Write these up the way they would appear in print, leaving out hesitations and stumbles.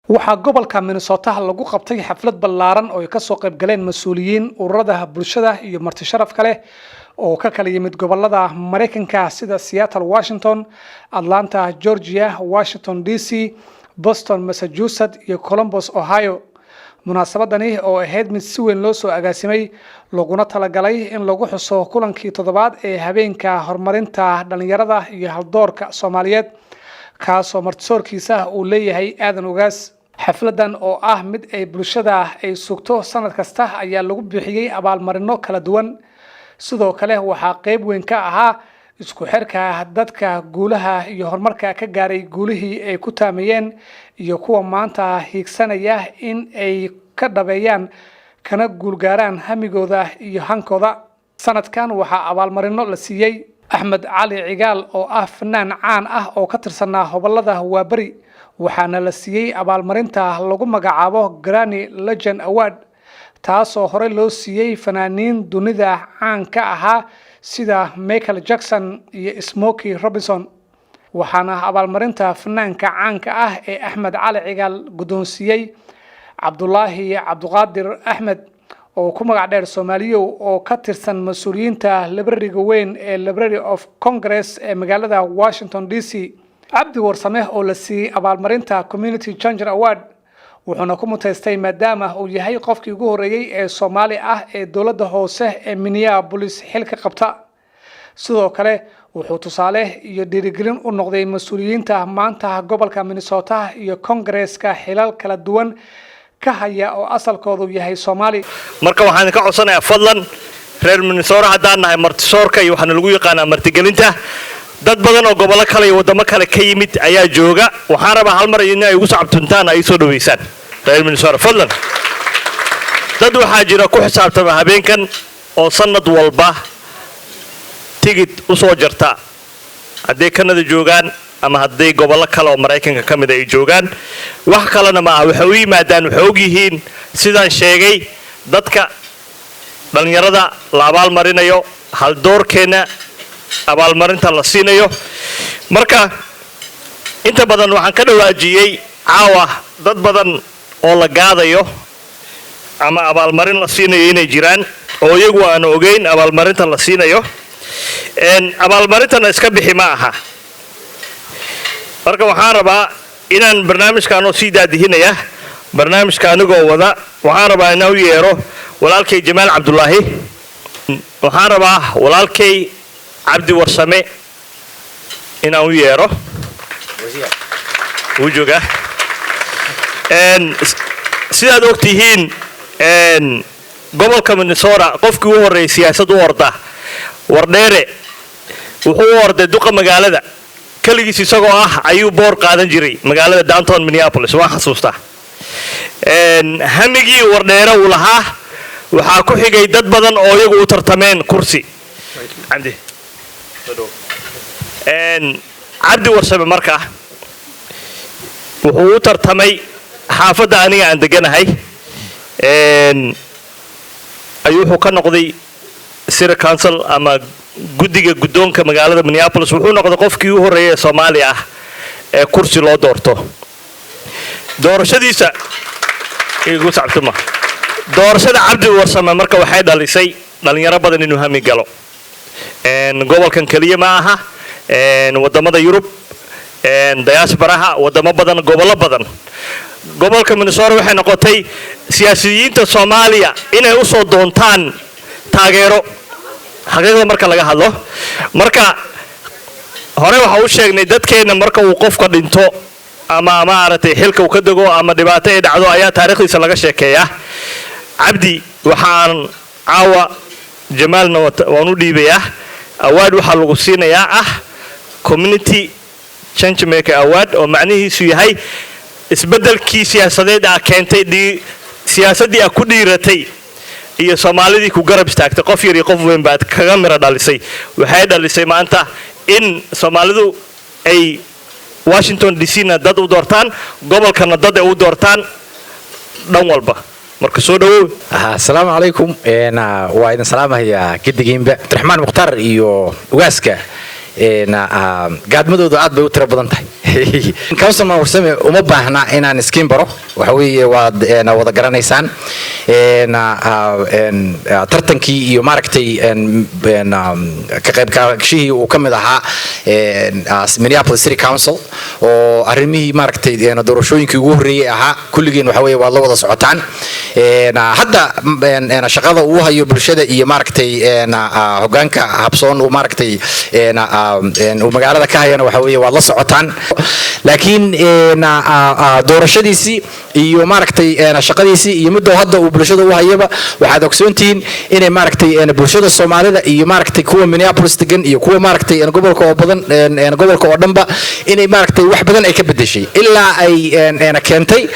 waxaa gobolka Minnesota lagu qabtay xaflad ballaaran oo ay ka soo qayb galeen mas'uuliyiin ururada bulshada iyo marti sharaf kale oo ka kala yimid gobolada Mareykanka sida Seattle, Washington, Atlanta, Georgia, Washington DC, Boston, Massachusetts iyo Columbus, Ohio. munaasabadani oo ahayd mid si weyn loo soo agaasimay laguna talagalay in lagu xuso kulankii toddobaad ee habeenka horumarinta dhalinyarada iyo haldoorka Soomaaliyeed kaasoo martisoorkiisa uu leeyahay aadan ugaas. xafladan oo ah mid ay bulshada ay sugto sanad kasta ayaa lagu bixiyay abaalmarino kala duwan. sidoo kale waxaa qayb weyn ka ahaa isku xirka dadka guulaha iyo horumarka ka gaaray guulihii ay ku taameeyeen iyo kuwa maanta hiigsanaya in ay ka dhabeeyaan kana guulgaaraan hamigooda iyo hankooda. sanadkan waxaa abaalmarino la siiyay Axmed Cali Cigaal oo ah fanaan caan ah oo ka tirsanaa hobolada Waabari, waxaana la siiyay abaalmarinta lagu magacaabo Grammy Legend Award taasoo hore loo siiyay fanaaniin dunida caan ka ahaa sida Michael Jackson iyo Smokey Robinson. waxaana abaalmarinta fanaanka caanka ah ee Axmed Cali Cigaal guddoonsiiyay Cabdullaahi Cabduqaadir Axmed oo ku magac dheer Soomaaliyo oo ka tirsan mas'uuliyiinta librariga weyn ee Library of Congress ee magaalada Washington DC. Cabdi Warsame oo la siiyay abaalmarinta Community Changer Award wuxuuna ku mutaystay maadaama uu yahay qofkii ugu horeeyay ee Soomaali ah ee dowladda hoose ee Minneapolis xilka qabta. sidoo kale wuxuu tusaale iyo dhiirigelin u noqday mas'uuliyiinta maanta gobolka Minnesota iyo Congress-ka xilal kala duwan ka haya oo asalkoodu yahay Soomaali. marka waxaan ka codsanayaa fadlan reer Minnesota haddaan nahay martisoorka iyo waxaan lagu yaqaanaa martigelinta dad badan oo gobolo kale iyo wadamo kale ka yimid ayaa jooga. waxaan rabaa hal mar inay igu sacabtuntaan ay soo dhaweysaan reer Minnesota fadlan. dad waxaa jira ku xisaabtama habeenkan oo sanad walba tigid u soo jarta hadday Canada joogaan ama hadday gobolo kale oo Mareykanka ka mid ay joogaan. wax kalena ma aha, waxay u yimaadaan waxay og yihiin sidaan sheegay dadka dhalinyarada la abaalmarinayo haldoorkeena abaalmarinta la siinayo. marka inta badan waxaan ka dhawaajiyay caawa dad badan oo la gaadayo ama abaalmarin la siinayo inay jiraan oo iyagu aan ogeyn abaalmarinta la siinayo. abaalmarintana iska bixi ma aha. marka waxaan rabaa inaan barnaamijkan oo sii daadihinaya barnaamijka anigoo wada waxaan rabaa inaan u yeero walaalkay Jamaal Cabdullaahi. waxaan rabaa walaalkay Cabdi Warsame inaan u yeero wujuga sidaad ogtihiin gobolka Minnesota qofkii ugu horeeyay siyaasad u orda wardheere wuxuu u orday duqa magaalada kaligiis isagoo ah ayuu boor qaadan jiray magaalada downtown Minneapolis. waan xasuustaa hamigii wardheere uu lahaa waxaa ku xigay dad badan oo iyagu u tartameen kursi. Cabdi Warsame markaa wuxuu u tartamay xaafadda aniga aan deganahay ayuu wuxuu ka noqday City Council ama guddiga guddoonka magaalada Minneapolis. wuxuu noqday qofkii ugu horeeyay ee Soomaali ah ee kursi loo doorto. doorashadiisa igu sacabtuma doorashada Cabdi Warsame marka waxay dhalisay dhalinyaro badan inuu hami galo. gobolkan kaliya ma aha wadamada Yurub diaspora wadamo badan gobolo badan. gobolka Minnesota waxay noqotay siyaasiyiinta Soomaaliya inay u soo doontaan taageero xaqiiqda marka laga hadlo. marka hore waxa uu sheegnay dadkeena marka uu qofka dhinto ama maaragtay xilka uu ka dago ama dhibaato ay dhacdo ayaa taariikhdiisa laga sheekeeyaa. Cabdi waxaan caawa Jamaalna waan u dhiibayaa award waxaa lagu siinayaa ah Community Change Maker Award oo macnihiisu yahay isbedelkii siyaasadeed keentay siyaasadii ku dhiiratay iyo Soomaalidii ku garab istaagtay qof yar iyo qof weyn baad kaga mira dhalisay. waxay dhalisay maanta in Soomaalidu ay Washington DC-na dad u doortaan gobolkana dad ay u doortaan dhan walba. marka soo dhawow. assalaamu calaykum waa idin salaamayaa gidigiinba Abdiraxmaan Mukhtaar iyo ugaaska gaadmadoodu aad bay u tiro badan tahay councilman warsame uma baahna inaan iskiin baro waxa weeye waad wada garanaysaan tartankii iyo maaragtay ka qaybqaadashihii uu ka mid ahaa Minneapolis City Council oo arrimihii maaragtay doorashooyinkii ugu horreeyay ahaa kulligeen waxa weeye waad la wada socotaan hadda shaqada uu hayo bulshada iyo maaragtay hoggaanka habsoon uu maaragtay uu magaalada ka hayana waxa weeye waad la socotaan laakiin doorashadiisii iyo maaragtay shaqadiisii iyo midoo hadda uu bulshada u hayaba waxaad ogsoontihiin inay maaragtay bulshada Soomaalida iyo maaragtay kuwa Minneapolis degan iyo kuwa maaragtay gobolka oo badan gobolka oo dhanba inay maaragtay wax badan ay ka bedeshay ilaa ay keentay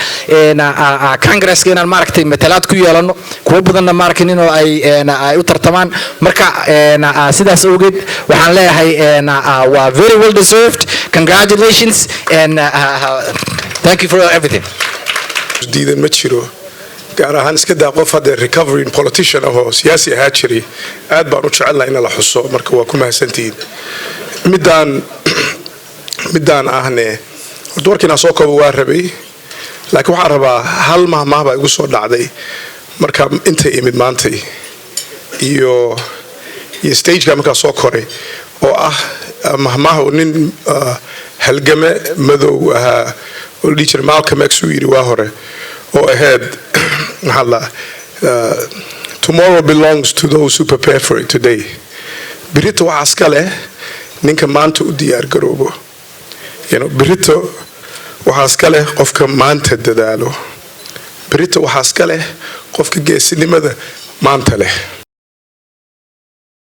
Congress inaan maaragtay matalaad ku yeelano kuwa badanna maaragtay inoo ay u tartamaan marka sidaas awgeed waxaan leeyahay waa very well deserved congratulations and thank you for everything diidan ma jiro gaar ahaan iska daa qof hadda recovering politician oo siyaasi ahaa jiray aad baan u jecelnahay in la xuso marka waa ku mahadsantihiin midaan ahne warkiina soo koobo waa rabay laakiin waxaan rabaa hal mahmaah baa igu soo dhacday marka intay imid maantay iyo stageka markaa soo koray oo ah mahmaah nin halgame madow ahaa oo dhiijir Malcolm X uu yiri waa hore oo ahead tomorrow belongs to those who prepare for it today birito waxa iska leh ninka maanta u diyaar garoobo birito waxa iska leh qofka maanta dadaalo birito waxa iska leh qofka geesinimada maanta leh